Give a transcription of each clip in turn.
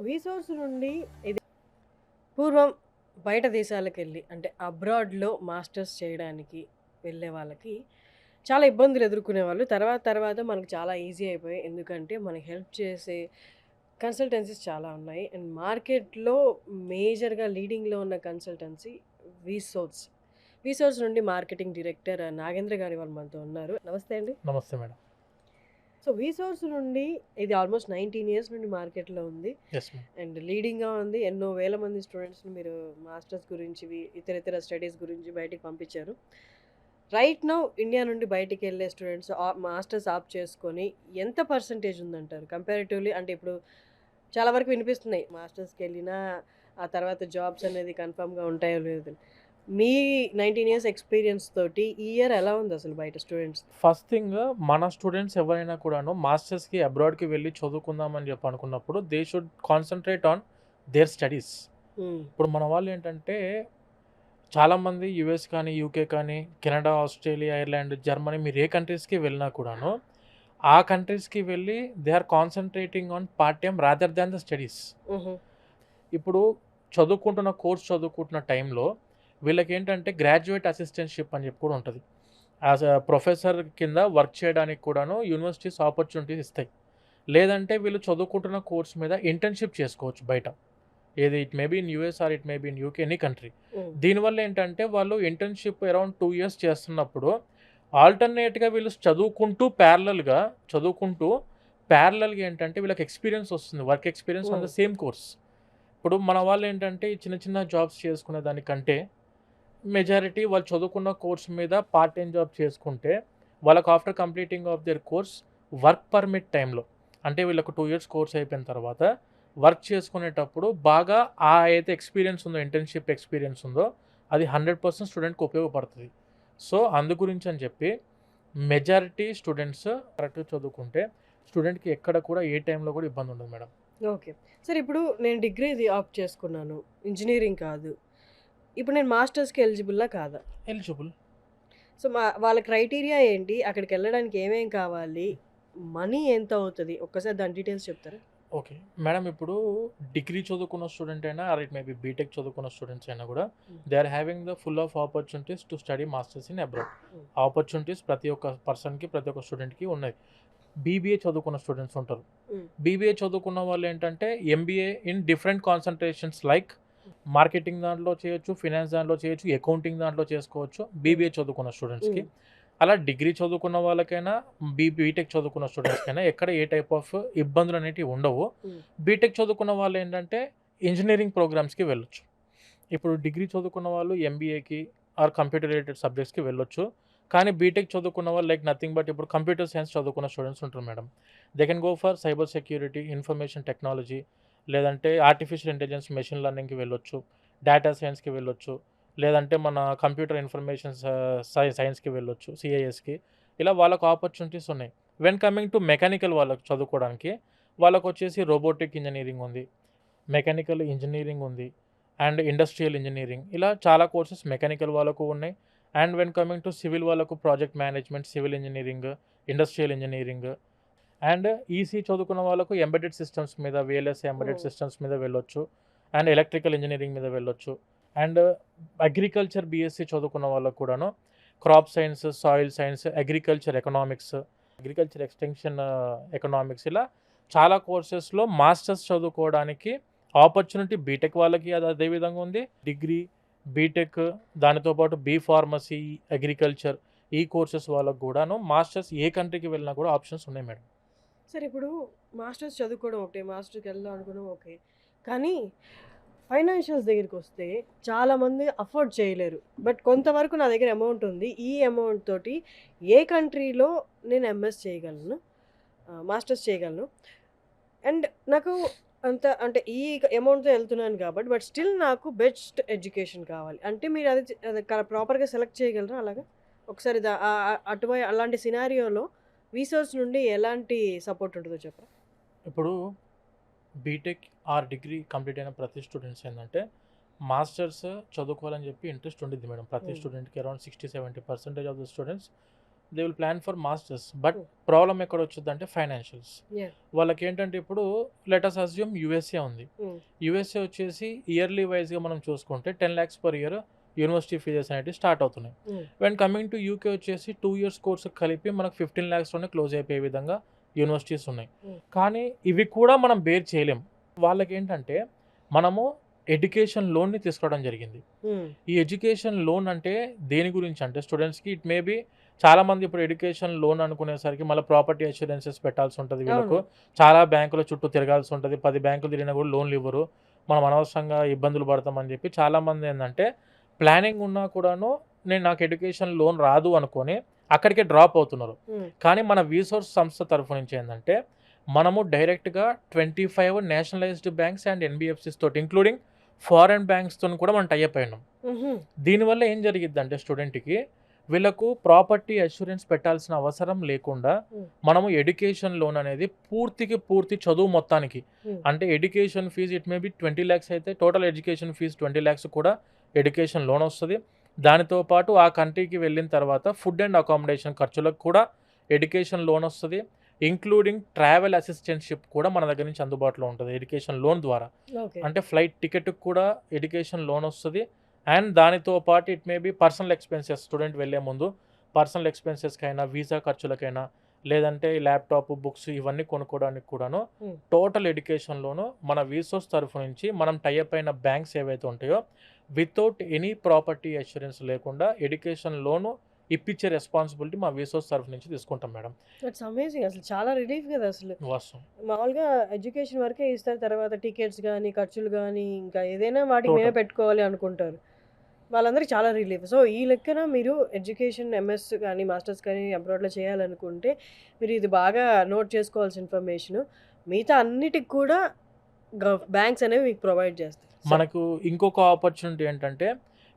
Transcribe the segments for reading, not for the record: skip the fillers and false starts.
వీసోర్స్ నుండి ఇది పూర్వం బయట దేశాలకెళ్ళి అంటే అబ్రాడ్‌లో మాస్టర్స్ చేయడానికి వెళ్ళే వాళ్ళకి చాలా ఇబ్బందులు ఎదుర్కొనేవాళ్ళు. తర్వాత తర్వాత మనకు చాలా ఈజీ అయిపోయాయి. ఎందుకంటే మనకి హెల్ప్ చేసే కన్సల్టెన్సీస్ చాలా ఉన్నాయి. అండ్ మార్కెట్‌లో మేజర్‌గా లీడింగ్‌లో ఉన్న కన్సల్టెన్సీ వీసోర్స్. వీసోర్స్ నుండి మార్కెటింగ్ డైరెక్టర్ నాగేంద్ర గారు ఇవాళ మనతో ఉన్నారు. నమస్తే అండి. నమస్తే మేడం. వీసోర్స్ నుండి ఇది ఆల్మోస్ట్ 19 ఇయర్స్ నుండి మార్కెట్‌లో ఉంది. Yes madam. అండ్ లీడింగ్‌గా ఉంది. ఎన్నో వేల మంది స్టూడెంట్స్‌ని మీరు మాస్టర్స్ గురించి, ఇతర స్టడీస్ గురించి బయటికి పంపించారు. రైట్ నౌ ఇండియా నుండి బయటికెళ్ళే స్టూడెంట్స్ మాస్టర్స్ ఆప్ట్ చేసుకొని ఎంత పర్సెంటేజ్ ఉందంటారు? కంపారిటివ్‌లీ అంటే ఇప్పుడు చాలా వరకు వినిపిస్తున్నాయి. మాస్టర్స్‌కెళ్ళినా ఆ తర్వాత జాబ్స్ అనేది కన్ఫర్మ్‌గా ఉంటాయో లేదో. మీ 19 ఇయర్స్ ఎక్స్‌పీరియన్స్ తోటి ఈ ఇయర్ ఎలా ఉందసలు బయట స్టూడెంట్స్? ఫస్ట్ థింగ్ మన స్టూడెంట్స్ ఎవరైనా కూడాను మాస్టర్స్‌కి అబ్రాడ్‌కి వెళ్లి చదువుకుందామని చెప్పి అనుకున్నప్పుడు they should concentrate on their studies. హ్మ్. ఇప్పుడు మన వాళ్ళు ఏంటంటే చాలామంది యూఎస్ కానీ, యూకే కానీ, కెనడా, ఆస్ట్రేలియా, ఐర్లాండ్, జర్మనీ మీరు ఏ కంట్రీస్‌కి వెళ్ళినా కూడాను ఆ కంట్రీస్‌కి వెళ్ళి they are concentrating on part time rather than the studies. హుహు. ఇప్పుడు చదువుకుంటున్న టైంలో వీళ్ళకేంటంటే గ్రాడ్యుయేట్ అసిస్టెంట్‌షిప్ అని చెప్పి కూడా ఉంటది. యాస్ ఎ ప్రొఫెసర్ కింద వర్క్ చేయడానికి కూడాను యూనివర్సిటీస్ ఆపర్చునిటీస్ ఇస్తాయి. లేదంటే వీళ్ళు చదువుకుంటున్న కోర్స్ మీద ఇంటర్న్‌షిప్ చేసుకోవచ్చు బయట. ఏది it may be in US or it may be in UK any country. Hmm. దీనివల్ల ఏంటంటే వాళ్ళు ఇంటర్న్‌షిప్ అరౌండ్ 2 ఇయర్స్ చేస్తున్నప్పుడు ఆల్టర్‌నేట్‌గా వీళ్ళు చదువుకుంటూ ప్యారలల్‌గా ఏంటంటే వీళ్ళకి ఎక్స్‌పీరియన్స్ వస్తుంది. వర్క్ ఎక్స్‌పీరియన్స్ ఆన్ హ్మ్. The same course. ఇప్పుడు మన వాళ్ళేంటంటే ఈ చిన్న చిన్న జాబ్స్ చేసుకునే దానికంటే మెజారిటీ వాళ్ళు చదువుకున్న కోర్స్ మీద పార్ట్ టైమ్ జాబ్ చేసుకుంటే, వాళ్ళకి after completing of their course work permit టైమ్‌లో అంటే వీళ్ళకి 2 ఇయర్స్ కోర్స్ అయిపోయిన తర్వాత వర్క్ చేసుకునేటప్పుడు బాగా ఏదైతే ఎక్స్‌పీరియన్స్ ఉందో ఇంటర్న్‌షిప్ ఎక్స్‌పీరియన్స్ ఉందో అది 100% స్టూడెంట్‌కి ఉపయోగపడుతది. సో, అందు గురించని చెప్పి మెజారిటీ స్టూడెంట్స్ కరెక్ట్‌గా చదువుకుంటే స్టూడెంట్‌కి ఎక్కడ కూడా ఏ టైమ్‌లో కూడా ఇబ్బందుండదు మేడం. ఓకే. సరే ఇప్పుడు నేను డిగ్రీది ఆప్ట్ చేసుకున్నాను. ఇంజినీరింగ్ కాదు. ఇప్పుడు నేను మాస్టర్స్‌కి ఎలిజిబుల్లా కాదా? ఎలిజిబుల్. వాళ్ళ క్రైటీరియా ఏంటి? అక్కడికెళ్ళడానికి ఏమేం కావాలి? మనీ ఎంత అవుతది? ఒక్కసారి దాని డీటెయిల్స్ చెప్తారా? ఓకే. మేడం ఇప్పుడు డిగ్రీ చదువుకున్న స్టూడెంట్ అయినా or it may be BTech చదువుకున్న స్టూడెంట్స్ అయినా గూడా hmm. They are having the full of opportunities to study masters in abroad. Hmm. Opportunities ప్రతి ఒక్క పర్సన్‌కి, ప్రతి ఒక్క స్టూడెంట్‌కి ఉన్నాయి. బీబీఏ చదువుకున్న స్టూడెంట్స్ ఉంటారు. హ్మ్. బీబీఏ చదువుకున్న వాళ్ళేంటంటే MBA in different concentrations like marketing దాంట్లో చేయొచ్చు, ఫినాన్స్ దాంట్లో చేయొచ్చు, అకౌంటింగ్ దాంట్లో చేసుకోవచ్చు హ్మ్. బీబీఏ చదువుకున్న స్టూడెంట్స్‌కి. హ్మ్. అలా డిగ్రీ చదువుకున్న వాళ్ళకైనా, బీటెక్ చదువుకున్న స్టూడెంట్స్‌కైనా ఎక్కడ ఏ టైప్ ఆఫ్ ఇబ్బందులనేటివి ఉండవు. హ్మ్. బీటెక్ చదువుకున్న వాళ్ళేంటంటే ఇంజినీరింగ్ ప్రోగ్రామ్స్‌కి వెళ్ళొచ్చు. ఇప్పుడు డిగ్రీ చదువుకున్న వాళ్ళు ఎంబీఏకి ఆర్ కంప్యూటర్ రిలేటెడ్ సబ్జెక్ట్స్‌కి వెళ్ళొచ్చు. కానీ బీటెక్ చదువుకున్న వాళ్ళు లైక్ నథింగ్ బట్ ఇప్పుడు కంప్యూటర్ సైన్స్ చదువుకున్న స్టూడెంట్స్ ఉంటారు madam. They can go for cyber security, information technology లేదంటే ఆర్టిఫిషియల్ ఇంటెలిజెన్స్, మెషిన్ లెర్నింగ్‌కి వెళ్ళొచ్చు. డేటా సైన్స్‌కి వెళ్ళొచ్చు. లేదంటే మన కంప్యూటర్ ఇన్ఫర్మేషన్ సైన్స్‌కి వెళ్ళొచ్చు. సీఐఎస్‌కి. ఇలా వాళ్ళకి ఆపర్చునిటీస్ ఉన్నాయి. వెన్ కమింగ్ టు మెకానికల్ వాళ్ళకి చదువుకోవడానికి వాళ్ళకొచ్చేసి రోబోటిక్ ఇంజినీరింగ్ ఉంది. మెకానికల్ ఇంజినీరింగ్ ఉంది. అండ్ ఇండస్ట్రియల్ ఇంజినీరింగ్ ఇలా చాలా కోర్సెస్ మెకానికల్ వాళ్ళకు ఉన్నాయి. And when coming to civil వాళ్ళకు project management, civil engineering, industrial engineering and EC చదువుకున్న వాళ్ళకు ఎంబెడెడ్ సిస్టమ్స్ మీద వీఎల్ఎస్ఐ ఎంబెడెడ్ హ్మ్. సిస్టమ్స్ మీద వెళ్ళొచ్చు. అండ్ ఎలక్ట్రికల్ ఇంజినీరింగ్ మీద వెళ్ళొచ్చు. అండ్ అగ్రికల్చర్ బీఎస్సీ చదువుకున్న వాళ్ళకు కూడాను crop science, soil science, agriculture economics, agriculture extension economics ఇలా చాలా కోర్సెస్‌లో మాస్టర్స్ చదువుకోవడానికి ఆపర్చునిటీ బీటెక్ వాళ్ళకి అది అదే విధంగా ఉంది. డిగ్రీ, బీటెక్ దానితో పాటు ఫార్మసీ, అగ్రికల్చర్ ఈ కోర్సెస్ వాళ్ళకి గూడాను మాస్టర్స్ ఏ కంట్రీకి వెళ్ళినా కూడా ఆప్షన్స్ ఉన్నాయి మేడం. సరే ఇప్పుడు మాస్టర్స్ చదువుకోవడం ఒకటే. మాస్టర్‌కెళ్దాం అనుకోవడం ఓకే. కానీ ఫైనాన్షియల్స్ దగ్గరికొస్తే చాలామంది అఫోర్డ్ చేయలేరు. బట్ కొంతవరకు నా దగ్గర అమౌంట్ ఉంది. ఈ అమౌంట్ తోటి ఏ కంట్రీలో నేను ఎంఎస్ చేయగలను? మాస్టర్స్ చేయగలను. అండ్ నాకు అంటే ఈ అమౌంట్‌తో ఎళ్తున్నాను కాబట్టి బట్ స్టిల్ నాకు బెస్ట్ ఎడ్యుకేషన్ కావాలి. అంటే మీరు అది ప్రాపర్‌గా సెలెక్ట్ చేయగలరా అలాగా? ఒకసారి ద ఆహ్, ఆహ్, అలాంటి సినారియోలో రీసోర్స్ నుండి ఎలాంటి సపోర్ట్ ఉంటదో చెప్పరా? ఇప్పుడు బీటెక్ ఆర్ డిగ్రీ కంప్లీట్ అయిన ప్రతి స్టూడెంట్స్ ఏందంటే మాస్టర్స్ చదువుకోవాలని చెప్పి ఇంట్రెస్ట్ ఉండిద్ది మేడం. ప్రతి హ్మ్. స్టూడెంట్‌కి around 60, 70% of the students they will plan for masters. But Hmm. Problem ఎక్కడ వచ్చిందంటే ఫైనాన్షియల్స్. Yeah. వాళ్ళకి ఏంటంటే ఇప్పుడు లెటస్ అస్యూమ్ యూఎస్ఏ ఉంది. Hmm. యూఎస్ఏ వచ్చేసి ఇయర్లీ వైజ్గా మనం చూసుకుంటే 10 lakhs per year university fees అనేవి స్టార్ట్ అవుతున్నాయి. Hmm. When coming to UK వచ్చేసి 2 years కోర్సు కలిపి మనకు 15 lakhsలోనే క్లోజ్ అయిపోయే విధంగా యూనివర్సిటీస్ ఉన్నాయి. Hmm. కానీ ఇవి కూడా మనం బేర్ చేయలేం. వాళ్ళకి ఏంటంటే మనము ఎడ్యుకేషన్ లోన్ని తీసుకోవడం జరిగింది. Hmm. ఈ ఎడ్యుకేషన్ లోన్ అంటే దేని గురించి అంటే స్టూడెంట్స్కి ఇట్ మే బి చాలామంది ఇప్పుడు ఎడ్యుకేషన్ లోన్ అనుకునేసరికి మళ్ళీ ప్రాపర్టీ అష్యూరెన్సెస్ పెట్టాల్సి ఉంటుంది వీళ్ళకు. అవును. చాలా బ్యాంకుల చుట్టూ తిరగాల్సి ఉంటుంది. 10 బ్యాంకులు తిరిగినా కూడా లోన్లు ఇవ్వరు. మనం అనవసరంగా ఇబ్బందులు పడతామని చెప్పి చాలామంది ఏంటంటే ప్లానింగ్ ఉన్నా కూడాను నాకు ఎడ్యుకేషన్ లోన్ రాదు అనుకొని అక్కడికే డ్రాప్ అవుతున్నారు. Hmm. కానీ మన వీసోర్స్ సంస్థ తరఫు నుంచి ఏంటంటే మనము డైరెక్ట్గా 25 నేషనలైజ్డ్ బ్యాంక్స్ అండ్ ఎన్బిఎఫ్సిస్ తోటి ఇంక్లూడింగ్ ఫారెన్ బ్యాంక్స్తో కూడా మనం టైఅప్ అయినాం. Mhm. దీనివల్ల ఏం జరిగిద్దంటే స్టూడెంట్కి వీళ్ళకు ప్రాపర్టీ అష్యూరెన్స్ పెట్టాల్సిన అవసరం లేకుండా మనము ఎడ్యుకేషన్ లోన్ అనేది పూర్తి చదువు మొత్తానికి అంటే education fees it may be 20 lakhs అయితే టోటల్ ఎడ్యుకేషన్ ఫీజు 20 lakhs కూడా ఎడ్యుకేషన్ లోన్ వస్తుంది. దానితో పాటు ఆ కంట్రీకి వెళ్ళిన తర్వాత ఫుడ్ అండ్ అకామిడేషన్ ఖర్చులకు కూడా ఎడ్యుకేషన్ లోన్ వస్తుంది. ఇంక్లూడింగ్ ట్రావెల్ అసిస్టెంట్షిప్ కూడా మన దగ్గర నుంచి అందుబాటులో ఉంటుంది ఎడ్యుకేషన్ లోన్ ద్వారా. Okay. అంటే ఫ్లైట్ టికెట్కి కూడా ఎడ్యుకేషన్ లోన్ వస్తుంది. అండ్ దానితో పాటు it may B personal expenses student వెళ్ళే ముందు పర్సనల్ ఎక్స్పెన్సెస్కైనా వీసా ఖర్చులకైనా లేదంటే ల్యాప్టాప్ బుక్స్ ఇవన్నీ కొనుక్కోవడానికి కూడాను టోటల్ ఎడ్యుకేషన్లోను మన వీసోస్ తరఫు నుంచి మనం టైఅప్ అయిన బ్యాంక్స్ ఏవైతే ఉంటాయో వితౌట్ ఎనీ ప్రాపర్టీ అష్యూరెన్స్ లేకుండా ఎడ్యుకేషన్ లోను ఇప్పించే రెస్పాన్సిబిలిటీ మా వీసోస్ తరఫు నుంచి తీసుకుంటాం మేడం. That's amazing. అసలు చాలా రిలీఫ్ కదా. అసలు వాస్తవం. మామూలుగా ఎడ్యుకేషన్ వరకే ఇస్తారు, తర్వాత టికెట్స్ కానీ ఖర్చులు కానీ ఇంకా ఏదైనా వాటికి మేమే Total. పెట్టుకోవాలి అనుకుంటారు. వాళ్ళందరికీ చాలా రిలీఫ్. సో ఈ లెక్కన మీరు ఎడ్యుకేషన్ ఎంఎస్ కానీ మాస్టర్స్ కానీ అబ్రాడ్లో చేయాలనుకుంటే మీరు ఇది బాగా నోట్ చేసుకోవాల్సిన ఇన్ఫర్మేషన్. మిగతా అన్నిటికి కూడా బ్యాంక్స్ అనేవి మీకు ప్రొవైడ్ చేస్తాయి. మనకు ఇంకొక ఆపర్చునిటీ ఏంటంటే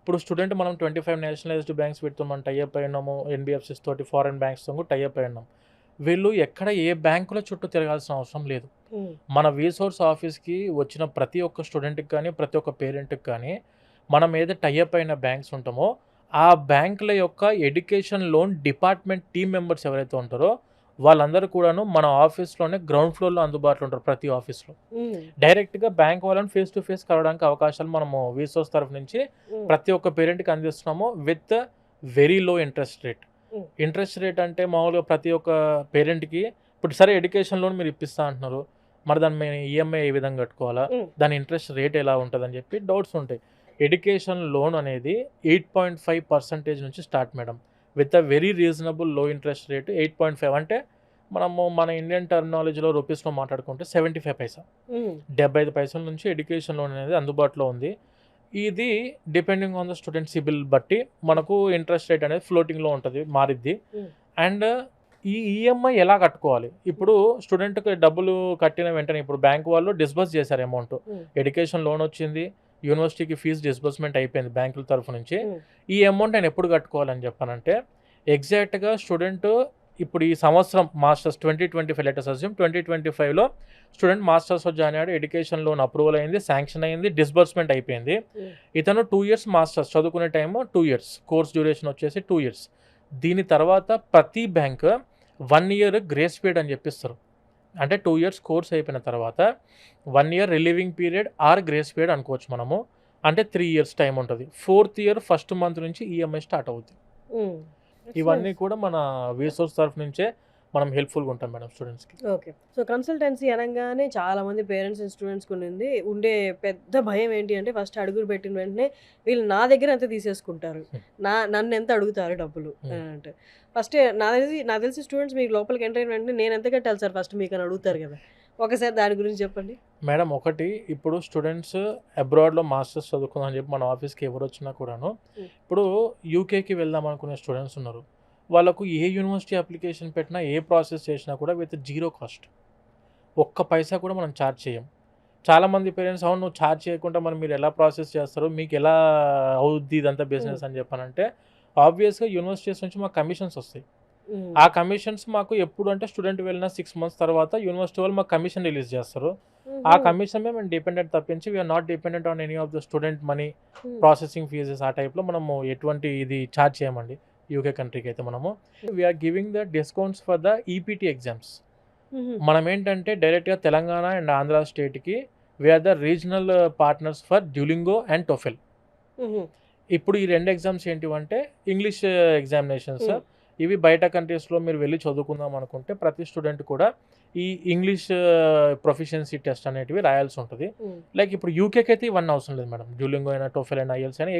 ఇప్పుడు స్టూడెంట్ మనం 25 నేషనలైజ్డ్ బ్యాంక్స్ పెడుతూ మనం టైఅప్ అయినాము. ఎన్బిఎఫ్సిస్ తోటి ఫారెన్ బ్యాంక్స్తో కూడా టైఅప్ అయినాం. వీళ్ళు ఎక్కడ ఏ బ్యాంకుల చుట్టూ తిరగాల్సిన అవసరం లేదు. మన వీసోర్స్ ఆఫీస్కి వచ్చిన ప్రతి ఒక్క స్టూడెంట్కి కానీ ప్రతి ఒక్క పేరెంట్కి కానీ మనం ఏదో టైఅప్ అయిన బ్యాంక్స్ ఉంటామో ఆ బ్యాంకుల యొక్క education loan department team members ఎవరైతే ఉంటారో వాళ్ళందరూ కూడాను మన ఆఫీస్లోనే గ్రౌండ్ ఫ్లోర్లో అందుబాటులో ఉంటారు. ప్రతి ఆఫీస్లో డైరెక్ట్గా బ్యాంక్ వాళ్ళని ఫేస్ టు ఫేస్ కలవడానికి అవకాశాలు మనము వీసోస్ తరఫు నుంచి ప్రతి ఒక్క పేరెంట్కి అందిస్తున్నాము with very low interest rate. Interest rate అంటే మామూలుగా ప్రతి ఒక్క పేరెంట్కి ఇప్పుడు సరే ఎడ్యుకేషన్ లోన్ మీరు ఇప్పిస్తా అంటున్నారు, మరి దాని మీద ఈఎంఐ ఏ విధంగా కట్టుకోవాలా, దాని ఇంట్రెస్ట్ రేట్ ఎలా ఉంటుందని చెప్పి డౌట్స్ ఉంటాయి. ఎడ్యుకేషన్ లోన్ అనేది 8.5% నుంచి start madam with a very reasonable లో ఇంట్రెస్ట్ రేట్ 8.5 అంటే మనము మన ఇండియన్ టర్మినాలజీలో రూపీస్లో మాట్లాడుకుంటే 75 పైసా 75 పైసల నుంచి ఎడ్యుకేషన్ లోన్ అనేది అందుబాటులో ఉంది. ఇది depending on the student CIBIL బట్టి మనకు ఇంట్రెస్ట్ రేట్ అనేది ఫ్లోటింగ్లో ఉంటుంది, మారిద్ది. అండ్ ఈ ఈఎంఐ ఎలా కట్టుకోవాలి, ఇప్పుడు స్టూడెంట్కి డబ్బులు కట్టిన వెంటనే ఇప్పుడు బ్యాంక్ వాళ్ళు డిస్బర్స్ చేశారు అమౌంట్, ఎడ్యుకేషన్ లోన్ వచ్చింది, యూనివర్సిటీకి ఫీజు డిస్బర్స్మెంట్ అయిపోయింది బ్యాంకుల తరఫు నుంచి. ఈ అమౌంట్ నేను ఎప్పుడు కట్టుకోవాలని చెప్పానంటే ఎగ్జాక్ట్గా స్టూడెంట్ ఇప్పుడు ఈ సంవత్సరం మాస్టర్స్ 2025 లెటర్స్ అస్యూమ్ 2025లో స్టూడెంట్ మాస్టర్స్ జాయిన్ అయ్యాడు, ఎడ్యుకేషన్ లోన్ అప్రూవల్ అయింది, శాంక్షన్ అయింది, డిస్బర్స్మెంట్ అయిపోయింది. ఇతను 2 years మాస్టర్స్ చదువుకునే టైం 2 years, కోర్స్ డ్యూరేషన్ వచ్చేసి 2 years. దీని తర్వాత ప్రతి బ్యాంక్ 1 year గ్రేస్ పీరియడ్ అని చెప్పిస్తారు. అంటే 2 years కోర్స్ అయిపోయిన తర్వాత 1 year relieving period are grace period అనుకోవచ్చు మనము. అంటే 3 years టైం ఉంటుంది. 4th year ఫస్ట్ మంత్ నుంచి ఈఎంఐ స్టార్ట్ అవుతుంది. ఇవన్నీ కూడా మన వీసోర్స్ తరఫు నుంచే మనం హెల్ప్ఫుల్గా ఉంటాం మేడం స్టూడెంట్స్కి. ఓకే. సో కన్సల్టెన్సీ అనగానే చాలామంది పేరెంట్స్ అండ్ స్టూడెంట్స్కి ఉండే పెద్ద భయం ఏంటి అంటే ఫస్ట్ అడుగులు పెట్టిన వెంటనే వీళ్ళు నా దగ్గర ఎంత తీసేసుకుంటారు, నన్ను ఎంత అడుగుతారు డబ్బులు అంటే ఫస్ట్ నాకు తెలిసి స్టూడెంట్స్ మీకు లోపలికి ఎంటర్ అయిన వెంటనే నేను ఎంత కట్టాలి సార్ ఫస్ట్ మీకు అని అడుగుతారు కదా. ఒకసారి దాని గురించి చెప్పండి మేడం. ఒకటి ఇప్పుడు స్టూడెంట్స్ అబ్రాడ్లో మాస్టర్స్ చదువుకుందామని చెప్పి మన ఆఫీస్కి ఎవరు వచ్చినా కూడాను ఇప్పుడు యూకేకి వెళ్దాం అనుకునే స్టూడెంట్స్ ఉన్నారు. వాళ్ళకు ఏ యూనివర్సిటీ అప్లికేషన్ పెట్టినా ఏ ప్రాసెస్ చేసినా కూడా విత్ 0 కాస్ట్, ఒక్క పైసా కూడా మనం ఛార్జ్ చేయం. చాలామంది పేరెంట్స్ అవును నువ్వు ఛార్జ్ చేయకుండా మరి మీరు ఎలా ప్రాసెస్ చేస్తారు, మీకు ఎలా అవుద్ది ఇదంతా బిజినెస్ అని చెప్పానంటే ఆబ్వియస్గా యూనివర్సిటీస్ నుంచి మాకు కమిషన్స్ వస్తాయి. ఆ కమిషన్స్ మాకు ఎప్పుడు అంటే స్టూడెంట్ వెళ్ళిన 6 months తర్వాత యూనివర్సిటీ వాళ్ళు మాకు కమిషన్ రిలీజ్ చేస్తారు. ఆ కమిషన్ మేము డిపెండెంట్ తప్పించి we are not dependent on any of the student money processing fees ఆ టైప్లో మనము ఎటువంటి ఇది ఛార్జ్ చేయమండి. యూకే కంట్రీకి అయితే మనము we are giving the discounts for the EPT exams. మనం ఏంటంటే డైరెక్ట్గా తెలంగాణ అండ్ ఆంధ్ర స్టేట్కి we are the regional partners for Duolingo and TOEFL. ఇప్పుడు ఈ 2 ఎగ్జామ్స్ ఏంటివంటే ఇంగ్లీష్ ఎగ్జామినేషన్స్. ఇవి బయట కంట్రీస్లో మీరు వెళ్ళి చదువుకుందాం అనుకుంటే ప్రతి స్టూడెంట్ కూడా ఈ ఇంగ్లీష్ ప్రొఫిషియన్సీ టెస్ట్ అనేటివి రాయాల్సి ఉంటుంది. లైక్ ఇప్పుడు యూకేకి అయితే ఇవన్నీ అవసరం లేదు మేడం. డ్యూలింగో అయినా టోఫెల్ అయినా ఐఎల్స్ అయినా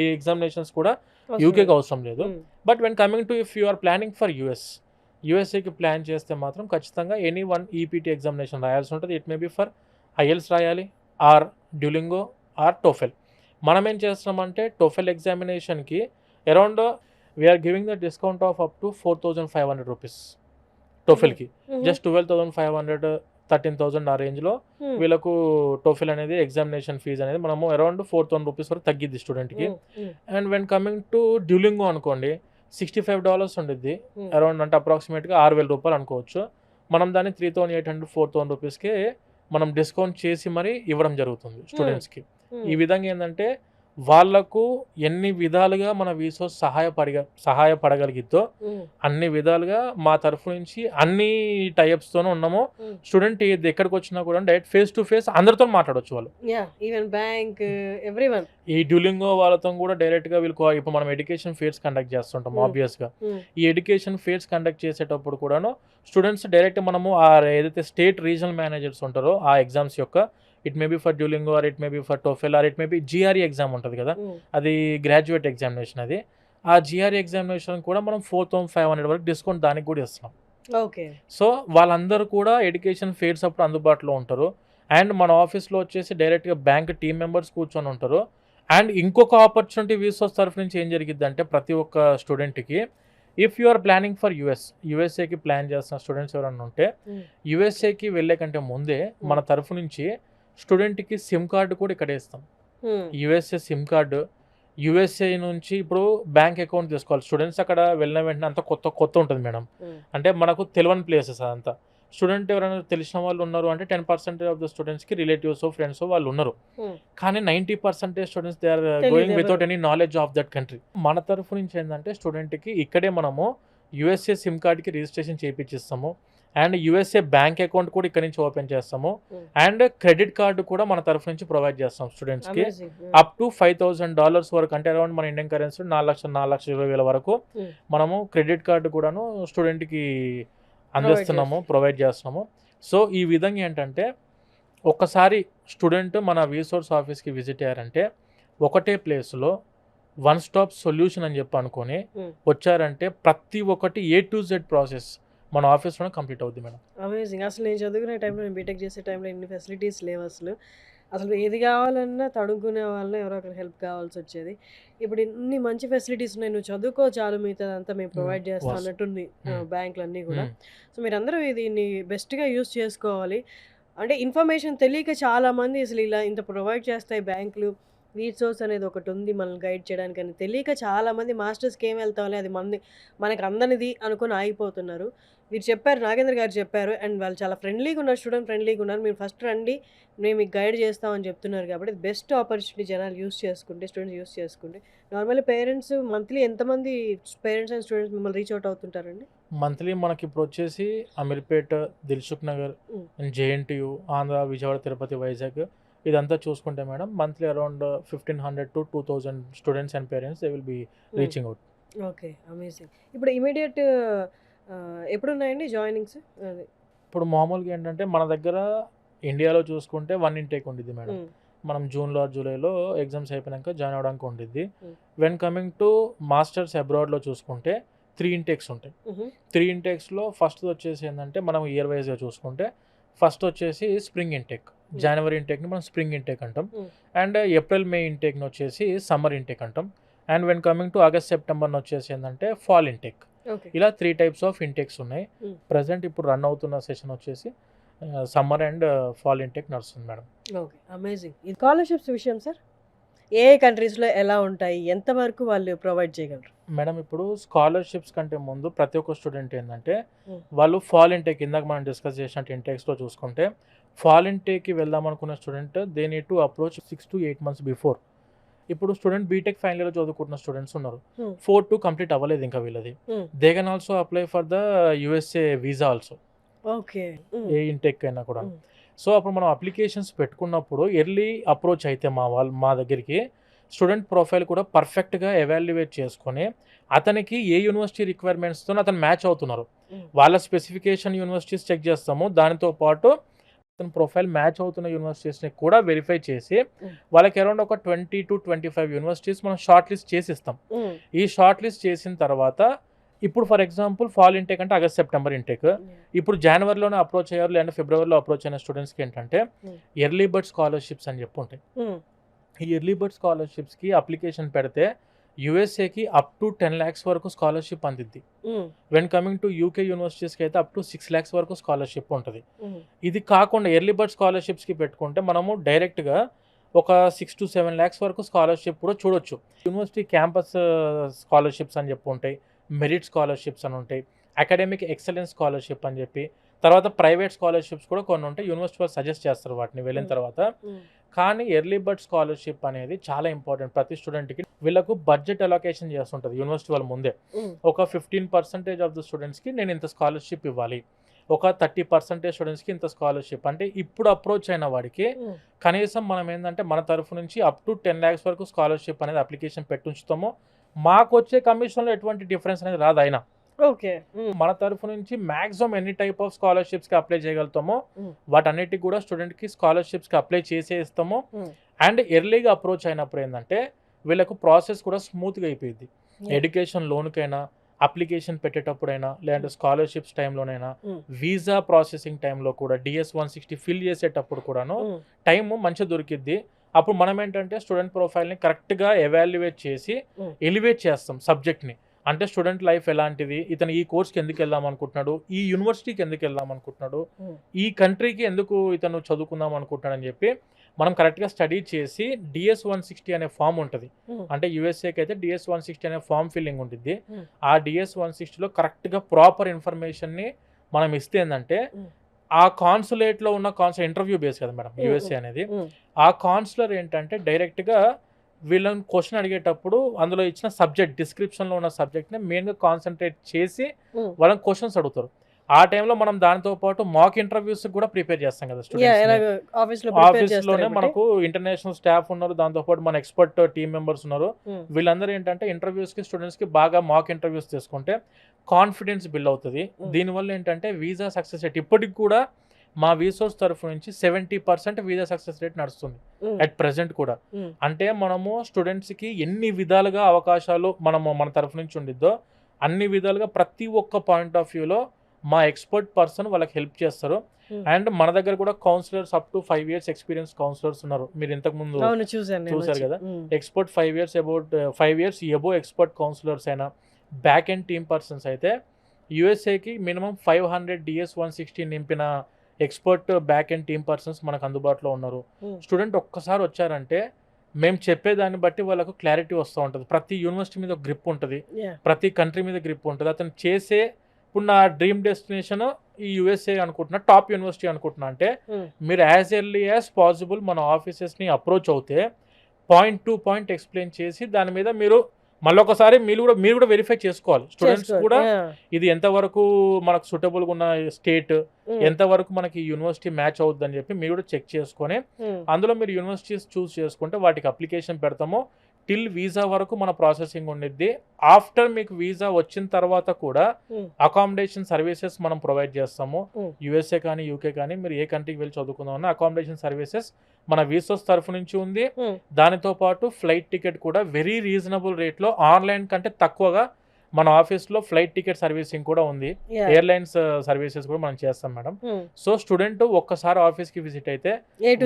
ఏ ఎగ్జామినేషన్స్ కూడా యూకేకి అవసరం లేదు. But when coming to if you are planning for యూఎస్ఏకి ప్లాన్ చేస్తే మాత్రం ఖచ్చితంగా ఎనీ వన్ ఈపీటీ ఎగ్జామినేషన్ రాయాల్సి ఉంటుంది. It may be for IELTS రాయాలి ఆర్ డ్యూలింగో ఆర్ టోఫెల్. మనం ఏం చేస్తున్నామంటే TOEFL ఎగ్జామినేషన్కి around we are giving the discount of up to 4,500 rupees. టోఫెల్కి just 12,500 13,000 ఆ రేంజ్లో వీళ్ళకు టోఫెల్ అనేది ఎగ్జామినేషన్ ఫీజు అనేది మనము అరౌండ్ 4,000 రూపీస్ వరకు తగ్గిద్ది స్టూడెంట్కి. And when coming to Duolingo అనుకోండి $65 ఉండిద్ది అరౌండ్, అంటే అప్రాక్సిమేట్గా 6,000 రూపాయలు అనుకోవచ్చు. మనం దాన్ని 3,800 4,000 రూపీస్కే మనం డిస్కౌంట్ చేసి మరీ ఇవ్వడం జరుగుతుంది స్టూడెంట్స్కి. ఈ విధంగా ఏంటంటే వాళ్ళకు ఎన్ని విధాలుగా మన వీసోస్ సహాయపడగలిగిద్దో అన్ని విధాలుగా మా తరఫు నుంచి అన్ని టైప్స్తోనూ ఉన్నాము. స్టూడెంట్ ఎక్కడికి వచ్చినా కూడా డైరెక్ట్ ఫేస్ టు ఫేస్ అందరితో మాట్లాడవచ్చు వాళ్ళు. ఈ డ్యూలింగో వాళ్ళతో కూడా డైరెక్ట్గా వీళ్ళు ఇప్పుడు మనం ఎడ్యుకేషన్ ఫేర్స్ కండక్ట్ చేస్తుంటాం. ఆబ్వియస్గా ఈ ఎడ్యుకేషన్ ఫేర్స్ కండక్ట్ చేసేటప్పుడు కూడాను స్టూడెంట్స్ డైరెక్ట్ మనము ఏదైతే స్టేట్ రీజనల్ మేనేజర్స్ ఉంటారో ఆ ఎగ్జామ్స్ యొక్క it may be for Duolingo or it may be for TOEFL or it may be GRE exam ఉంటుంది కదా, అది గ్రాడ్యుయేట్ ఎగ్జామినేషన్. అది ఆ జిఆర్ఈ ఎగ్జామినేషన్ కూడా మనం 4,500 వరకు డిస్కౌంట్ దానికి కూడా ఇస్తున్నాం. ఓకే. సో వాళ్ళందరూ కూడా ఎడ్యుకేషన్ ఫేర్స్ అప్పుడు అందుబాటులో ఉంటారు. అండ్ మన ఆఫీస్లో వచ్చేసి డైరెక్ట్గా బ్యాంక్ టీమ్ మెంబర్స్ కూర్చొని ఉంటారు. అండ్ ఇంకొక ఆపర్చునిటీ వీసోస్ తరఫు నుంచి ఏం జరిగిద్ది అంటే ప్రతి ఒక్క స్టూడెంట్కి if you are planning for యూఎస్ఏకి ప్లాన్ చేస్తున్న స్టూడెంట్స్ ఎవరైనా ఉంటే యూఎస్ఏకి వెళ్ళే కంటే ముందే మన తరఫు నుంచి స్టూడెంట్కి సిమ్ కార్డు కూడా ఇక్కడ ఇస్తాం. యూఎస్ఏ సిమ్ కార్డు, యూఎస్ఏ నుంచి ఇప్పుడు బ్యాంక్ అకౌంట్ తీసుకోవాలి స్టూడెంట్స్. అక్కడ వెళ్ళిన వెంటనే అంతా కొత్త ఉంటుంది మేడం. అంటే మనకు తెలియని ప్లేసెస్ అదంతా. స్టూడెంట్ ఎవరైనా తెలిసిన వాళ్ళు ఉన్నారు అంటే 10% ఆఫ్ ద స్టూడెంట్స్కి రిలేటివ్స్ ఫ్రెండ్స్ వాళ్ళు ఉన్నారు. కానీ 90% students they are going without any knowledge of that country. మన తరఫు నుంచి ఏంటంటే స్టూడెంట్కి ఇక్కడే మనము యూఎస్ఏ సిమ్ కార్డ్కి రిజిస్ట్రేషన్ చేయించిస్తాము. అండ్ యూఎస్ఏ బ్యాంక్ అకౌంట్ కూడా ఇక్కడ నుంచి ఓపెన్ చేస్తాము. అండ్ క్రెడిట్ కార్డు కూడా మన తరఫు నుంచి ప్రొవైడ్ చేస్తాం స్టూడెంట్స్కి అప్ టు $5,000 వరకు, అంటే అరౌండ్ మన ఇండియన్ కరెన్సీ 4,20,000 వరకు మనము క్రెడిట్ కార్డు కూడాను స్టూడెంట్కి అందిస్తున్నాము, ప్రొవైడ్ చేస్తున్నాము. సో ఈ విధంగా ఏంటంటే ఒక్కసారి స్టూడెంట్ మన వీసోర్స్ ఆఫీస్కి విజిట్ అయ్యారంటే ఒకటే ప్లేస్లో వన్ స్టాప్ సొల్యూషన్ అని చెప్పి అనుకొని వచ్చారంటే ప్రతి ఒక్కటి A to Z ప్రాసెస్ మన ఆఫీస్లోనే కంప్లీట్ అవుద్ది మేడం. అమేజింగ్. అసలు నేను చదువుకునే టైంలో, నేను బీటెక్ చేసే టైంలో ఇన్ని ఫెసిలిటీస్ లేవు అసలు ఏది కావాలన్నా తడుకునే వాళ్ళని ఎవరో ఒకరు హెల్ప్ కావాల్సి వచ్చేది. ఇప్పుడు ఇన్ని మంచి ఫెసిలిటీస్ ఉన్నాయి, నువ్వు చదువుకో చాలు, మిగతాదంతా మేము ప్రొవైడ్ చేస్తాం అన్నట్టుంది బ్యాంకులు అన్నీ కూడా. సో మీరందరూ దీన్ని బెస్ట్గా యూస్ చేసుకోవాలి. అంటే ఇన్ఫర్మేషన్ తెలియక చాలామంది అసలు ఇలా ఇంత ప్రొవైడ్ చేస్తాయి బ్యాంకులు, వీసోర్స్ అనేది ఒకటి ఉంది మనల్ని గైడ్ చేయడానికి అని తెలియక చాలామంది మాస్టర్స్కి ఏం వెళ్తామని అది మనకు అందనిది అనుకుని ఆగిపోతున్నారు. మీరు చెప్పారు, నాగేంద్ర గారు చెప్పారు, అండ్ వాళ్ళు చాలా ఫ్రెండ్లీగా ఉన్నారు, స్టూడెంట్ ఫ్రెండ్లీగా ఉన్నారు. మీరు ఫస్ట్ రండి, మేము మీకు గైడ్ చేస్తామని చెప్తున్నారు కాబట్టి బెస్ట్ ఆపర్చునిటీ జనాలు యూస్ చేసుకుంటే, స్టూడెంట్స్ యూస్ చేసుకుంటే. నార్మల్లీ పేరెంట్స్ మంత్లీ ఎంతమంది పేరెంట్స్ అండ్ స్టూడెంట్స్ మిమ్మల్ని రీచ్ అవుట్ అవుతుంటారండి? మంత్లీ మనకి ఇప్పుడు వచ్చేసి అమీర్పేట, దిల్సుఖ్ నగర్, JNTU, ఆంధ్ర, విజయవాడ, తిరుపతి, వైజాగ్ ఇదంతా చూసుకుంటే madam monthly around 1,500 to 2,000 students and parents they will be reaching out. Okay, amazing. ఇప్పుడు ఇమీడియట్ ఎప్పుడు ఉన్నాయండి జాయినింగ్స్? ఇప్పుడు మామూలుగా ఏంటంటే మన దగ్గర ఇండియాలో చూసుకుంటే 1 ఇంటేక్ ఉండిద్ది మేడం. మనం జూన్లో జూలైలో ఎగ్జామ్స్ అయిపోయాక జాయిన్ అవ్వడానికి ఉండిద్ది. వెన్ కమింగ్ టు మాస్టర్స్ అబ్రాడ్లో చూసుకుంటే 3 ఇంటేక్స్ ఉంటాయి. 3 ఇంటేక్స్లో ఫస్ట్ వచ్చేసి ఏంటంటే మనం ఇయర్ వైజ్గా చూసుకుంటే ఫస్ట్ వచ్చేసి స్ప్రింగ్ ఇంటేక్, జనవరి ఇంటేక్ని మనం స్ప్రింగ్ ఇంటేక్ అంటాం. అండ్ ఏప్రిల్ మే ఇంటేక్ని వచ్చేసి సమ్మర్ ఇంటేక్ అంటాం. And when coming to August సెప్టెంబర్ని వచ్చేసి ఏంటంటే ఫాల్ ఇంటేక్. ఇలా 3 టైప్స్ ఆఫ్ ఇంటేక్స్ ఉన్నాయి. ప్రజెంట్ ఇప్పుడు రన్ అవుతున్న సెషన్ వచ్చేసి సమ్మర్ అండ్ ఫాల్ ఇంటేక్ నడుస్తుంది మేడం. Okay, amazing. స్కాలర్షిప్స్ విషయం సార్, ఏ కంట్రీస్లో ఎలా ఉంటాయి, ఎంతవరకు వాళ్ళు ప్రొవైడ్ చేయగలరు? మేడం ఇప్పుడు స్కాలర్షిప్స్ కంటే ముందు ప్రతి ఒక్క స్టూడెంట్ ఏంటంటే వాళ్ళు ఫాల్ ఇంటేక్, ఇందాక మనం డిస్కస్ చేసినట్టు ఇంటేక్స్లో చూసుకుంటే ఫాల్ ఇంటేక్కి వెళ్దాం అనుకున్న student they need to approach 6 to 8 months before. ఇప్పుడు స్టూడెంట్ బీటెక్ ఫైనల్ ఇయర్ చదువుకుంటున్న స్టూడెంట్స్ ఉన్నారు, Hmm. 4-2 కంప్లీట్ అవ్వలేదు ఇంకా వీళ్ళది. Hmm. They can also apply for the USA visa also, okay. A intake అయినా కూడా. Hmm. సో అప్పుడు మనం అప్లికేషన్స్ పెట్టుకున్నప్పుడు ఎర్లీ అప్రోచ్ అయితే మా దగ్గరికి స్టూడెంట్ ప్రొఫైల్ కూడా పర్ఫెక్ట్గా ఎవాల్యుయేట్ చేసుకొని అతనికి ఏ యూనివర్సిటీ రిక్వైర్మెంట్స్తో అతను మ్యాచ్ అవుతున్నారు, Hmm. వాళ్ళ స్పెసిఫికేషన్ యూనివర్సిటీస్ చెక్ చేస్తాము. దానితో పాటు అతని ప్రొఫైల్ మ్యాచ్ అవుతున్న యూనివర్సిటీస్ని కూడా వెరిఫై చేసి Hmm. వాళ్ళకి అరౌండ్ ఒక 20-25 యూనివర్సిటీస్ మనం షార్ట్ లిస్ట్ చేసి ఇస్తాం. Hmm. ఈ షార్ట్ లిస్ట్ చేసిన తర్వాత ఇప్పుడు ఫర్ ఎగ్జాంపుల్ ఫాల్ ఇంటేక్ అంటే ఆగస్ట్ సెప్టెంబర్ ఇంటేక్, ఇప్పుడు జనవరిలోనే అప్రోచ్ అయ్యారు లేదా ఫిబ్రవరిలో అప్రోచ్ అయిన స్టూడెంట్స్కి ఏంటంటే ఎర్లీ బర్డ్ స్కాలర్షిప్స్ అని చెప్పి ఉంటాయి. Hmm. ఈ ఎర్లీ బర్డ్ స్కాలర్షిప్స్కి అప్లికేషన్ పెడితే యూఎస్ఏకి అప్ టు 10 lakhs వరకు స్కాలర్షిప్ అందిద్ది. Hmm. When coming to UK యూనివర్సిటీస్కి అయితే అప్ టు 6 lakhs వరకు స్కాలర్షిప్ ఉంటుంది. Hmm. ఇది కాకుండా ఎర్లీ బర్డ్ స్కాలర్షిప్స్కి పెట్టుకుంటే మనము డైరెక్ట్గా ఒక 6-7 lakhs వరకు స్కాలర్షిప్ కూడా చూడొచ్చు. యూనివర్సిటీ క్యాంపస్ స్కాలర్షిప్స్ అని చెప్పి ఉంటాయి, మెరిట్ స్కాలర్షిప్స్ అని ఉంటాయి, అకాడమిక్ ఎక్సలెన్స్ స్కాలర్షిప్ అని చెప్పి, తర్వాత ప్రైవేట్ స్కాలర్షిప్స్ కూడా కొన్ని ఉంటాయి. యూనివర్సిటీ వాళ్ళు సజెస్ట్ చేస్తారు వాటిని వెళ్ళిన తర్వాత. కానీ ఎర్లీ బర్డ్ స్కాలర్షిప్ అనేది చాలా ఇంపార్టెంట్ ప్రతి స్టూడెంట్కి. వీళ్ళకు బడ్జెట్ అలొకేషన్ చేస్తుంటుంది యూనివర్సిటీ వాళ్ళ ముందే. ఒక 15% ఆఫ్ ద స్టూడెంట్స్కి నేను ఇంత స్కాలర్షిప్ ఇవ్వాలి, ఒక 30% స్టూడెంట్స్కి ఇంత స్కాలర్షిప్. అంటే ఇప్పుడు అప్రోచ్ అయిన వాడికి కనీసం మనం ఏంటంటే మన తరఫు నుంచి అప్ టు 10 lakhs వరకు స్కాలర్షిప్ అనేది అప్లికేషన్ పెట్టుంచుతాము. మాకు వచ్చే కమిషన్లో ఎటువంటి డిఫరెన్స్ అనేది రాదు. అయినా ఓకే. మన తరఫు నుంచి మ్యాక్సిమం ఎన్ని టైప్ ఆఫ్ స్కాలర్షిప్స్కి అప్లై చేయగలుగుతామో వాటన్నిటికి కూడా స్టూడెంట్కి స్కాలర్షిప్స్కి అప్లై చేసే ఇస్తాము. అండ్ ఎర్లీగా అప్రోచ్ అయినప్పుడు ఏంటంటే వీళ్ళకు ప్రాసెస్ కూడా స్మూత్గా అయిపోయింది. ఎడ్యుకేషన్ లోన్కైనా, అప్లికేషన్ పెట్టేటప్పుడైనా, లేదంటే స్కాలర్షిప్స్ టైంలోనైనా, వీసా ప్రాసెసింగ్ టైంలో కూడా, DS-160 ఫిల్ చేసేటప్పుడు కూడాను టైము మంచిగా దొరికిద్ది. అప్పుడు మనం ఏంటంటే స్టూడెంట్ ప్రొఫైల్ని కరెక్ట్గా ఎవాల్యుయేట్ చేసి ఎలివేట్ చేస్తాం సబ్జెక్ట్ని. అంటే స్టూడెంట్ లైఫ్ ఎలాంటిది, ఇతను ఈ కోర్స్కి ఎందుకు వెళ్దాం అనుకుంటున్నాడు, ఈ యూనివర్సిటీకి ఎందుకు వెళ్దాం అనుకుంటున్నాడు, ఈ కంట్రీకి ఎందుకు ఇతను చదువుకుందాం అనుకుంటున్నాడు అని చెప్పి మనం కరెక్ట్గా స్టడీ చేసి DS-160 అనే ఫామ్ ఉంటుంది. అంటే యూఎస్ఏకి అయితే DS-160 అనే ఫామ్ ఫిల్లింగ్ ఉంటుంది. ఆ DS-160లో కరెక్ట్గా ప్రాపర్ ఇన్ఫర్మేషన్ని మనం ఇస్తే ఏంటంటే ఆ కాన్సులేట్లో ఉన్న ఇంటర్వ్యూ బేస్ కదా మేడం యూఎస్ఏ అనేది. ఆ కాన్సులర్ ఏంటంటే డైరెక్ట్గా వీళ్ళని క్వశ్చన్ అడిగేటప్పుడు అందులో ఇచ్చిన సబ్జెక్ట్ డిస్క్రిప్షన్లో ఉన్న సబ్జెక్ట్ని మెయిన్గా కాన్సన్ట్రేట్ చేసి వాళ్ళని క్వశ్చన్స్ అడుగుతారు. ఆ టైంలో మనం దానితో పాటు మాక్ ఇంటర్వ్యూస్ కూడా ప్రిపేర్ చేస్తాం కదా స్టూడెంట్స్. ఆఫీస్లోనే మనకు ఇంటర్నేషనల్ స్టాఫ్ ఉన్నారు, దాంతోపాటు మన ఎక్స్పర్ట్ టీమ్ మెంబర్స్ ఉన్నారు. వీళ్ళందరూ ఏంటంటే ఇంటర్వ్యూస్కి స్టూడెంట్స్కి బాగా మాక్ ఇంటర్వ్యూస్ తీసుకుంటే కాన్ఫిడెన్స్ బిల్డ్ అవుతుంది. దీనివల్ల ఏంటంటే వీసా సక్సెస్ రేట్ ఇప్పటికి కూడా మా వీసోర్స్ తరఫు నుంచి 70% వీసా సక్సెస్ రేట్ నడుస్తుంది అట్ ప్రెసెంట్ కూడా. అంటే మనము స్టూడెంట్స్కి ఎన్ని విధాలుగా అవకాశాలు మన తరఫు నుంచి ఉండిద్దో అన్ని విధాలుగా ప్రతి ఒక్క పాయింట్ ఆఫ్ వ్యూలో మా ఎక్స్పర్ట్ పర్సన్ వాళ్ళకి హెల్ప్ చేస్తారు. అండ్ మన దగ్గర కూడా counsellors up to 5 years experience counsellors ఉన్నారు. మీరు ఇంతకు ముందు చూసారు కదా, expert 5 years above expert counsellors అయినా, బ్యాక్ ఎండ్ టీమ్ పర్సన్స్ అయితే యూఎస్ఏకి మినిమం 500 DS-160 నింపిన expert back end team persons మనకు అందుబాటులో ఉన్నారు. స్టూడెంట్ ఒక్కసారి వచ్చారంటే మేము చెప్పేదాన్ని బట్టి వాళ్ళకు క్లారిటీ వస్తూ ఉంటుంది. ప్రతి యూనివర్సిటీ మీద గ్రిప్ ఉంటుంది, ప్రతి కంట్రీ మీద గ్రిప్ ఉంటుంది. అతను చేసే ఇప్పుడు నా డ్రీమ్ డెస్టినేషన్ ఈ యూఎస్ఏ అనుకుంటున్నా, టాప్ యూనివర్సిటీ అనుకుంటున్నా అంటే మీరు యాజ్ ఎర్లీ యాజ్ పాసిబుల్ మన ఆఫీసెస్ని అప్రోచ్ అవుతే పాయింట్ టు పాయింట్ ఎక్స్ప్లెయిన్ చేసి దాని మీద మీరు మళ్ళొకసారి మీరు కూడా వెరిఫై చేసుకోవాలి. స్టూడెంట్స్ కూడా ఇది ఎంతవరకు మనకు సూటబుల్గా ఉన్న స్టేట్, ఎంతవరకు మనకి యూనివర్సిటీ మ్యాచ్ అవుద్ది అని చెప్పి మీరు కూడా చెక్ చేసుకొని అందులో మీరు యూనివర్సిటీస్ చూస్ చేసుకుంటే వాటికి అప్లికేషన్ పెడతాము. టిల్ వీసా వరకు మన ప్రాసెసింగ్ ఉండిద్ది. ఆఫ్టర్ మీకు వీసా వచ్చిన తర్వాత కూడా అకామిడేషన్ సర్వీసెస్ మనం ప్రొవైడ్ చేస్తాము. యూఎస్ఏ కానీ యూకే కానీ మీరు ఏ కంట్రీకి వెళ్ళి చదువుకుందామన్నా అకామిడేషన్ సర్వీసెస్ మన వీసోస్ తరఫు నుంచి ఉంది. దానితో పాటు ఫ్లైట్ టికెట్ కూడా వెరీ రీజనబుల్ రేట్లో ఆన్లైన్ కంటే తక్కువగా మన ఆఫీస్లో ఫ్లైట్ టికెట్ సర్వీసింగ్ కూడా ఉంది. ఎయిర్లైన్స్ సర్వీసెస్ కూడా మనం చేస్తాం మేడం. సో స్టూడెంట్ ఒక్కసారి ఆఫీస్కి విజిట్ అయితే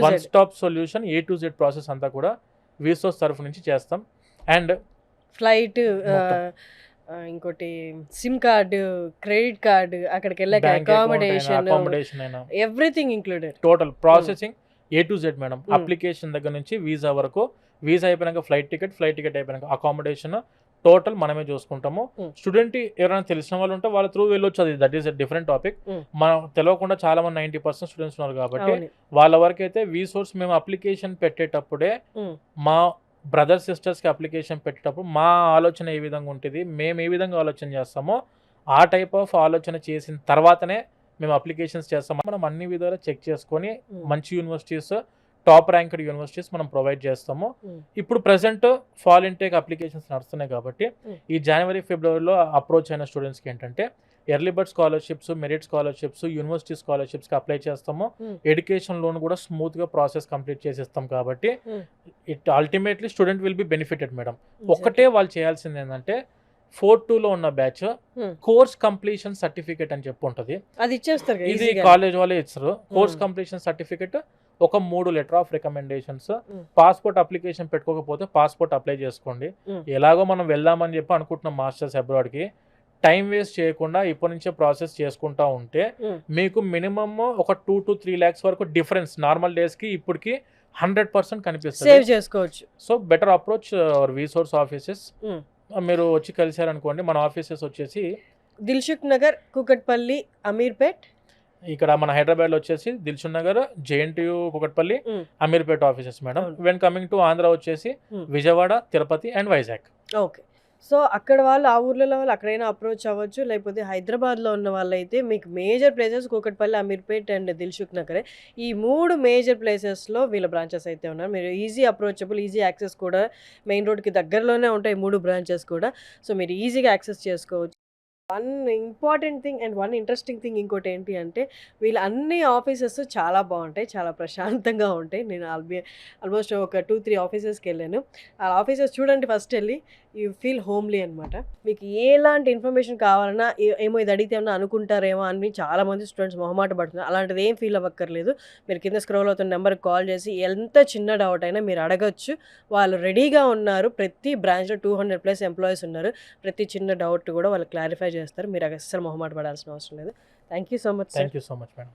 one stop solution A to Z process అంతా కూడా వీసోస్ తరఫు నుంచి చేస్తాం. అండ్ ఫ్లైట్, ఇంకోటి సిమ్ కార్డు, క్రెడిట్ కార్డు, అక్కడికి వెళ్ళాక అకామిడేషన్ అయినా everything included, total processing A to Z madam. Application దగ్గర నుంచి వీసా వరకు, వీసా అయిపోయినాక ఫ్లైట్ టికెట్ అయిపోయినాక అకామిడేషన్ టోటల్ మనమే చూసుకుంటాము. స్టూడెంట్ ఎవరైనా తెలిసిన వాళ్ళు ఉంటే వాళ్ళ త్రూ వెళ్ళొచ్చు, అది that is a different topic. మనం తెలియకుండా చాలా మంది 90% స్టూడెంట్స్ ఉన్నారు కాబట్టి వాళ్ళ వరకు అయితే వీసోర్స్ మేము అప్లికేషన్ పెట్టేటప్పుడే మా బ్రదర్ సిస్టర్స్కి అప్లికేషన్ పెట్టేటప్పుడు మా ఆలోచన ఏ విధంగా ఉంటుంది, మేము ఏ విధంగా ఆలోచన చేస్తామో ఆ టైప్ ఆఫ్ ఆలోచన చేసిన తర్వాతనే మేము అప్లికేషన్స్ చేస్తాము. మనం అన్ని విధాలు చెక్ చేసుకొని మంచి యూనివర్సిటీస్, టాప్ ర్యాంక్డ్ యూనివర్సిటీస్ మనం ప్రొవైడ్ చేస్తాము. ఇప్పుడు ప్రజెంట్ ఫాల్ ఇంటేక్ అప్లికేషన్స్ నడుస్తున్నాయి కాబట్టి ఈ జనవరి ఫిబ్రవరిలో అప్రోచ్ అయిన స్టూడెంట్స్కి ఏంటంటే early bird scholarships, merit scholarships, university స్కాలర్షిప్స్కి అప్లై చేస్తాము. ఎడ్యుకేషన్ లోన్ కూడా స్మూత్గా ప్రాసెస్ కంప్లీట్ చేసేస్తాం కాబట్టి it ultimately student will be benefited madam. ఒక్కటే వాళ్ళు చేయాల్సింది ఏంటంటే 4-2లో ఉన్న బ్యాచ్ కోర్స్ కంప్లీషన్ సర్టిఫికేట్ అని చెప్పి ఉంటుంది, అది ఇచ్చేస్తారు కదా, ఇది easy గా. కాలేజ్ వాళ్ళే ఇస్తారు. కోర్స్ కంప్లీషన్ సర్టిఫికేట్, ఒక 3 letter of recommendations, passport application పెట్టుకోకపోతే పాస్పోర్ట్ అప్లై చేసుకోండి. ఎలాగో మనం వెళ్దామని చెప్పి అనుకుంటున్నాం మాస్టర్స్ అబ్రాడ్కి, టైం వేస్ట్ చేయకుండా ఇప్పటి నుంచే ప్రాసెస్ చేసుకుంటా ఉంటే మీకు మినిమమ్ ఒక 2 to 3 lakhs వరకు డిఫరెన్స్ నార్మల్ డేస్కి ఇప్పటికి 100% కనిపిస్తుంది. సేవ్ చేసుకోవచ్చు. So better approach our resource offices. మీరు వచ్చి కలిసారనుకోండి, మన ఆఫీసెస్ వచ్చేసి దిల్సుఖ్ నగర్, కూకట్పల్లి, అమీర్పేట్. ఇక్కడ మన హైదరాబాద్లో వచ్చేసి Dilsukhnagar, JNTU, Kukatpally, Ameerpet offices madam. When coming to Andhra వచ్చేసి Vijayawada, Tirupati and Vizag. Okay. So అక్కడ వాళ్ళు, ఆ ఊర్లలో వాళ్ళు అక్కడైనా అప్రోచ్ అవ్వచ్చు. లేకపోతే హైదరాబాద్లో ఉన్న వాళ్ళైతే మీకు major places Kukatpally, Ameerpet and దిల్సుఖ్ నగరే. ఈ 3 మేజర్ ప్లేసెస్లో వీళ్ళ బ్రాంచెస్ అయితే ఉన్నారు. మీరు ఈజీ అప్రోచబుల్, ఈజీ యాక్సెస్ కూడా, మెయిన్ రోడ్కి దగ్గరలోనే ఉంటాయి 3 బ్రాంచెస్ కూడా. సో మీరు ఈజీగా యాక్సెస్ చేసుకోవచ్చు. One important thing and one interesting thing ఇంకోటి ఏంటి అంటే, వీళ్ళ అన్ని ఆఫీసెస్ చాలా బాగుంటాయి, చాలా ప్రశాంతంగా ఉంటాయి. నేను ఆల్మోస్ట్ ఒక 2-3 ఆఫీసెస్కి వెళ్ళాను. ఆ ఆఫీసెస్ చూడండి, ఫస్ట్ వెళ్ళి యూ ఫీల్ హోమ్లీ అనమాట. మీకు ఎలాంటి ఇన్ఫర్మేషన్ కావాలన్నా, ఏమో ఇది అడిగితే ఏమన్నా అనుకుంటారేమో అని చాలామంది స్టూడెంట్స్ మొహమాట పడుతున్నారు. అలాంటిది ఏం ఫీల్ అవ్వక్కర్లేదు. మీరు కింద స్క్రోల్ అవుతున్న నెంబర్కి కాల్ చేసి ఎంత చిన్న డౌట్ అయినా మీరు అడగచ్చు. వాళ్ళు రెడీగా ఉన్నారు. ప్రతి బ్రాంచ్లో 200+ ఎంప్లాయీస్ ఉన్నారు. ప్రతి చిన్న డౌట్ కూడా వాళ్ళు క్లారిఫై చేస్తారు. మీరు అసలు మొహమాట పడాల్సిన అవసరం లేదు. Thank you so much. Thank you so much madam.